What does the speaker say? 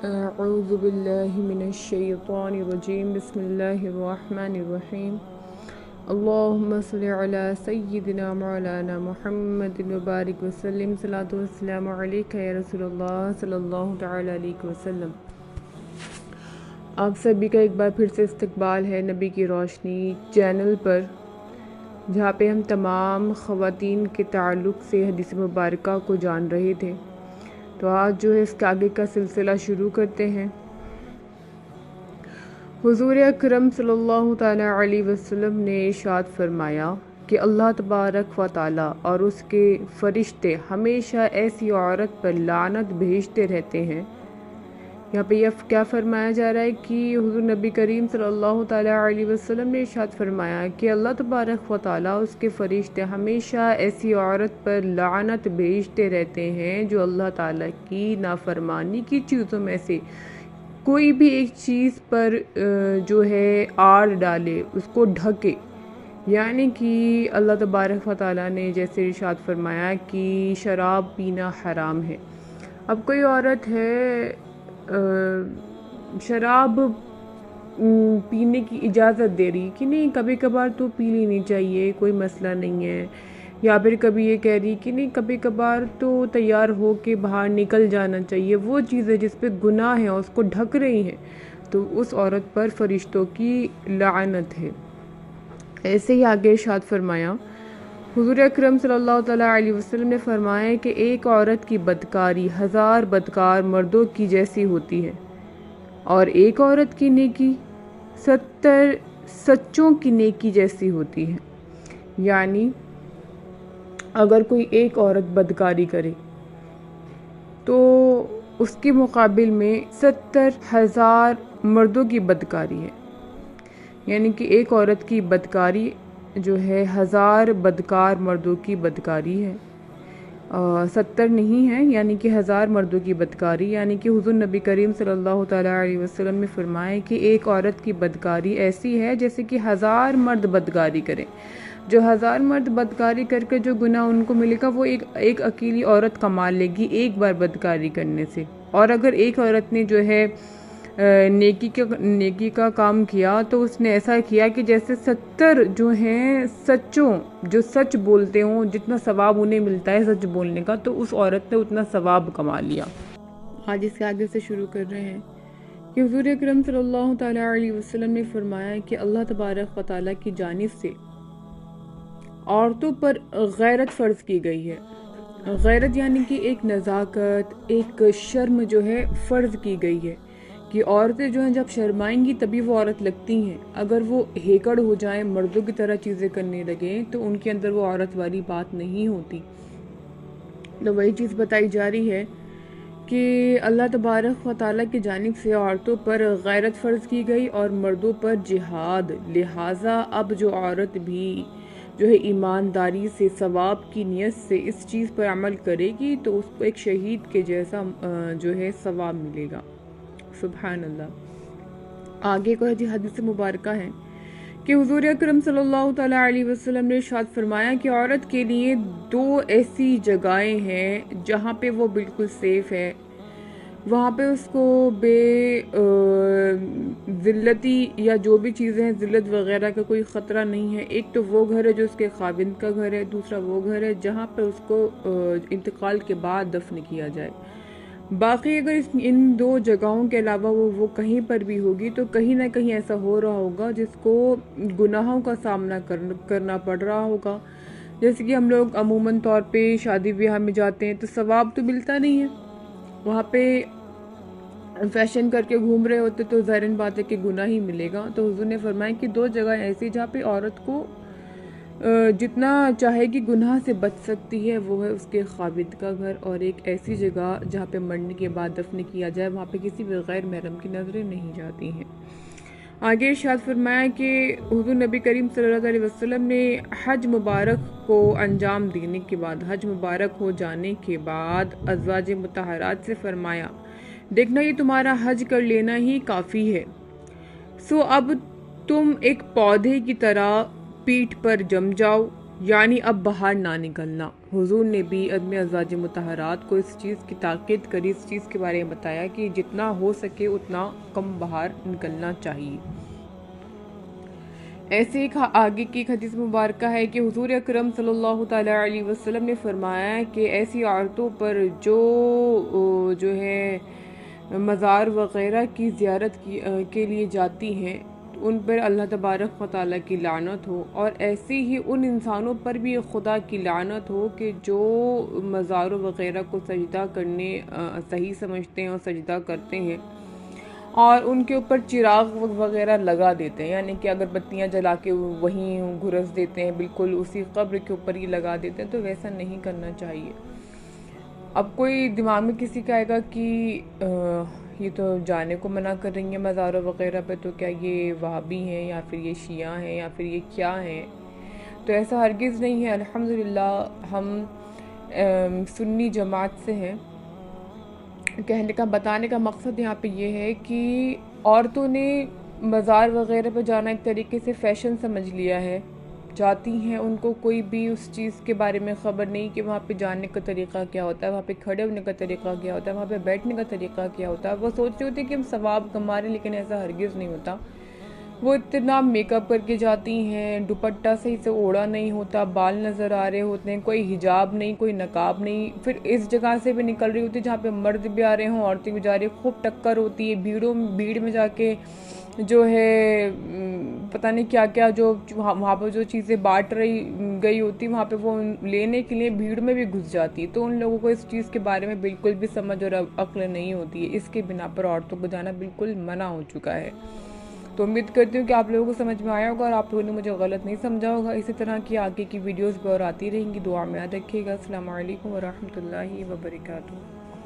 اعوذ باللہ من الشیطان الرجیم بسم اللہ الرحمن الرحیم اللہم صلی علی سیدنا مولانا محمد وبارک وسلم صلاۃ والسلام علیکہ یا رسول اللہ صلی اللہ تعالی علیہ وسلم۔ آپ سبھی کا ایک بار پھر سے استقبال ہے نبی کی روشنی چینل پر، جہاں پہ ہم تمام خواتین کے تعلق سے حدیث مبارکہ کو جان رہے تھے۔ تو آج جو ہے اس کے آگے کا سلسلہ شروع کرتے ہیں۔ حضور اکرم صلی اللہ تعالیٰ علیہ وسلم نے ارشاد فرمایا کہ اللہ تبارک و تعالیٰ اور اس کے فرشتے ہمیشہ ایسی عورت پر لعنت بھیجتے رہتے ہیں۔ یہاں پہ یہ کیا فرمایا جا رہا ہے کہ حضور نبی کریم صلی اللہ تعالیٰ علیہ وسلم نے ارشاد فرمایا کہ اللہ تبارک و تعالیٰ اس کے فرشتے ہمیشہ ایسی عورت پر لعنت بھیجتے رہتے ہیں جو اللہ تعالیٰ کی نافرمانی کی چیزوں میں سے کوئی بھی ایک چیز پر جو ہے آڑ ڈالے، اس کو ڈھکے۔ یعنی کہ اللہ تبارک و تعالیٰ نے جیسے ارشاد فرمایا کہ شراب پینا حرام ہے۔ اب کوئی عورت ہے شراب پینے کی اجازت دے رہی کہ نہیں کبھی کبھار تو پی لینی چاہیے، کوئی مسئلہ نہیں ہے، یا پھر کبھی یہ کہہ رہی کہ نہیں کبھی کبھار تو تیار ہو کے باہر نکل جانا چاہیے، وہ چیزیں جس پہ گناہ ہے اس کو ڈھک رہی ہیں، تو اس عورت پر فرشتوں کی لعنت ہے۔ ایسے ہی آگے ارشاد فرمایا، حضور اکرم صلی اللہ تعالیٰ علیہ وسلم نے فرمایا کہ ایک عورت کی بدکاری 1000 بدکار مردوں کی جیسی ہوتی ہے، اور ایک عورت کی نیکی 70 سچوں کی نیکی جیسی ہوتی ہے۔ یعنی اگر کوئی ایک عورت بدکاری کرے تو اس کے مقابل میں 70,000 مردوں کی بدکاری ہے۔ یعنی کہ ایک عورت کی بدکاری جو ہے 1000 بدکار مردوں کی بدکاری ہے، 70 نہیں ہے، یعنی کہ 1000 مردوں کی بدکاری۔ یعنی کہ حضور نبی کریم صلی اللہ تعالیٰ علیہ وسلم نے فرمایا کہ ایک عورت کی بدکاری ایسی ہے جیسے کہ 1000 مرد بدکاری کریں۔ جو 1000 مرد بدکاری کر کے جو گناہ ان کو ملے گا وہ ایک اکیلی عورت کما لے گی ایک بار بدکاری کرنے سے۔ اور اگر ایک عورت نے جو ہے نیکی کا کام کیا تو اس نے ایسا کیا کہ جیسے 70 جو ہیں سچوں جو سچ بولتے ہوں، جتنا ثواب انہیں ملتا ہے سچ بولنے کا، تو اس عورت نے اتنا ثواب کما لیا۔ آج اس کے آگے سے شروع کر رہے ہیں کہ حضور اکرم صلی اللہ تعالیٰ علیہ وسلم نے فرمایا کہ اللہ تبارک و تعالیٰ کی جانب سے عورتوں پر غیرت فرض کی گئی ہے۔ غیرت یعنی کہ ایک نزاکت، ایک شرم جو ہے فرض کی گئی ہے کہ عورتیں جو ہیں جب شرمائیں گی تبھی وہ عورت لگتی ہیں۔ اگر وہ ہیکڑ ہو جائیں، مردوں کی طرح چیزیں کرنے لگیں تو ان کے اندر وہ عورت والی بات نہیں ہوتی۔ تو وہی چیز بتائی جا رہی ہے کہ اللہ تبارک و تعالیٰ کی جانب سے عورتوں پر غیرت فرض کی گئی اور مردوں پر جہاد۔ لہٰذا اب جو عورت بھی جو ہے ایمانداری سے ثواب کی نیت سے اس چیز پر عمل کرے گی تو اس کو ایک شہید کے جیسا جو ہے ثواب ملے گا۔ سبحان اللہ۔ آگے کو حدیث مبارکہ ہے کہ حضور اکرم صلی اللہ تعالیٰ علیہ وسلم نے ارشاد فرمایا کہ عورت کے لیے 2 ایسی جگہیں ہیں جہاں پہ وہ بالکل سیف ہے، وہاں پہ اس کو بے ذلتی یا جو بھی چیزیں ہیں ذلت وغیرہ کا کوئی خطرہ نہیں ہے۔ ایک تو وہ گھر ہے جو اس کے خاوند کا گھر ہے، دوسرا وہ گھر ہے جہاں پہ اس کو انتقال کے بعد دفن کیا جائے۔ باقی اگر ان 2 جگہوں کے علاوہ وہ کہیں پر بھی ہوگی تو کہیں نہ کہیں ایسا ہو رہا ہوگا جس کو گناہوں کا سامنا کرنا پڑ رہا ہوگا۔ جیسے کہ ہم لوگ عموماً طور پہ شادی بیاہ میں جاتے ہیں تو ثواب تو ملتا نہیں ہے، وہاں پہ فیشن کر کے گھوم رہے ہوتے تو ظاہر بات ہے کہ گناہ ہی ملے گا۔ تو حضور نے فرمایا کہ 2 جگہ ایسی جہاں پہ عورت کو جتنا چاہے گی گناہ سے بچ سکتی ہے وہ ہے اس کے خاوند کا گھر، اور ایک ایسی جگہ جہاں پہ مرنے کے بعد دفن کیا جائے، وہاں پہ کسی بھی غیر محرم کی نظریں نہیں جاتی ہیں۔ آگے ارشاد فرمایا کہ حضور نبی کریم صلی اللہ علیہ وسلم نے حج مبارک کو انجام دینے کے بعد، حج مبارک ہو جانے کے بعد ازواج مطہرات سے فرمایا، دیکھنا یہ تمہارا حج کر لینا ہی کافی ہے، سو اب تم ایک پودے کی طرح پیٹھ پر جم جاؤ یعنی اب باہر نہ نکلنا۔ حضور نے بھی عدم ازواج مطہرات کو اس چیز کی تاکید کری، اس چیز کے بارے میں بتایا کہ جتنا ہو سکے اتنا کم باہر نکلنا چاہیے۔ ایسے ایک آگے کی ایک حدیث مبارکہ ہے کہ حضور اکرم صلی اللہ تعالیٰ علیہ وسلم نے فرمایا کہ ایسی عورتوں پر جو ہے مزار وغیرہ کی زیارت کے لیے جاتی ہیں، ان پر اللہ تبارک و تعالیٰ کی لعنت ہو، اور ایسے ہی ان انسانوں پر بھی خدا کی لعنت ہو کہ جو مزاروں وغیرہ کو سجدہ کرنے صحیح سمجھتے ہیں اور سجدہ کرتے ہیں اور ان کے اوپر چراغ وغیرہ لگا دیتے ہیں، یعنی کہ اگر بتیاں جلا کے وہیں گھرس دیتے ہیں، بالکل اسی قبر کے اوپر ہی لگا دیتے ہیں، تو ویسا نہیں کرنا چاہیے۔ اب کوئی دماغ میں کسی کا آئے گا کہ یہ تو جانے کو منع کر رہی ہیں مزاروں وغیرہ پہ، تو کیا یہ وہابی ہیں یا پھر یہ شیعہ ہیں یا پھر یہ کیا ہیں؟ تو ایسا ہرگز نہیں ہے۔ الحمدللہ ہم سنی جماعت سے ہیں۔ کہنے کا بتانے کا مقصد یہاں پہ یہ ہے کہ عورتوں نے مزار وغیرہ پہ جانا ایک طریقے سے فیشن سمجھ لیا ہے، جاتی ہیں، ان کو کوئی بھی اس چیز کے بارے میں خبر نہیں کہ وہاں پہ جانے کا طریقہ کیا ہوتا ہے، وہاں پہ کھڑے ہونے کا طریقہ کیا ہوتا ہے، وہاں پہ بیٹھنے کا طریقہ کیا ہوتا ہے۔ وہ سوچ رہے ہوتے ہیں کہ ہم ثواب کما رہے ہیں، لیکن ایسا ہرگز نہیں ہوتا۔ وہ اتنا میک اپ کر کے جاتی ہیں، دوپٹہ صحیح سے اوڑھا نہیں ہوتا، بال نظر آ رہے ہوتے ہیں، کوئی حجاب نہیں، کوئی نقاب نہیں، پھر اس جگہ سے بھی نکل رہی ہوتی ہے جہاں پہ مرد بھی آ رہے ہوں، عورتیں بھی جا رہی ہیں، خوب ٹکر ہوتی ہے، بھیڑ میں جا کے جو ہے پتہ نہیں کیا کیا، جو وہاں پہ جو چیزیں بانٹ رہی گئی ہوتی وہاں پہ وہ لینے کے لیے بھیڑ میں بھی گھس جاتی ہے۔ تو ان لوگوں کو اس چیز کے بارے میں بالکل بھی سمجھ اور عقل نہیں ہوتی ہے، اس کے بنا پر عورتوں کو جانا بالکل منع ہو چکا ہے۔ تو امید کرتی ہوں کہ آپ لوگوں کو سمجھ میں آیا ہوگا اور آپ لوگوں نے مجھے غلط نہیں سمجھا ہوگا۔ اسی طرح کی آگے کی ویڈیوز بھی اور آتی رہیں گی، دعا میں یاد رکھیے گا۔ السلام علیکم ورحمۃ اللہ وبرکاتہ۔